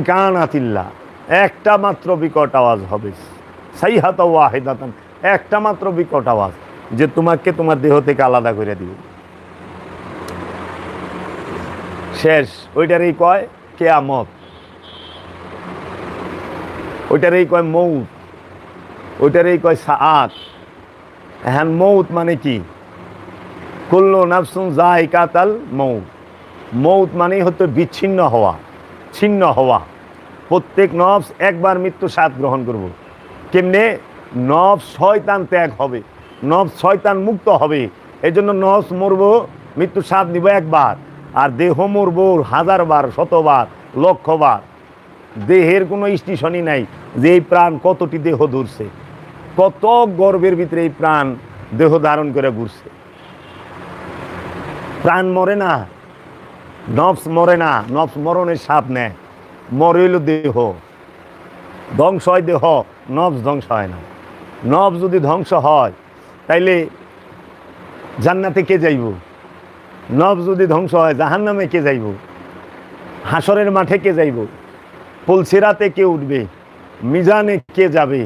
কানাতিল্লাহ, একটা মাত্র বিকট আওয়াজ হবে, সাইহাতা ওয়াহিদাতান, একটা মাত্র বিকট আওয়াজ, যে তোমাকে তোমার দেহ থেকে আলাদা করে দিবে। শেষ। ওইটারই কয় কিয়ামত, ওইটারই কয় মৌত, ওইটারই কয় সাআত। এখন মৌত মানে কি? কুল্লু নাফসুন যায়িকাতুল মৌত। মৌত মানেই হচ্ছে বিচ্ছিন্ন হওয়া, ছিন্ন হওয়া। প্রত্যেক নফস একবার মৃত্যু স্বাদ গ্রহণ করব। কেমনে? নফস শয়তান ত্যাগ হবে, নফস শয়তান মুক্ত হবে। এই জন্য নফস মরব, মৃত্যু স্বাদ নিব একবার, আর দেহ মরব হাজারবার, শতবার, লক্ষবার। দেহের কোনো স্টেশনই নাই যে এই প্রাণ কতটি দেহ ধরছে, কত গর্বের ভিতরে এই প্রাণ দেহ ধারণ করে ঘুরছে। প্রাণ মরে না, নফস মরে না, নফস মরণের সাপ নেয়। মরে হইল দেহ, ধ্বংস হয় দেহ, নফস ধ্বংস হয় না। নফস যদি ধ্বংস হয় তাইলে জান্নাতে কে যাইব? নফস যদি ধ্বংস হয় জাহান্নামে কে যাইব? হাসরের মাঠে কে যাইব? পুলসিরাতে কে উঠবে? মিজানে কে যাবে?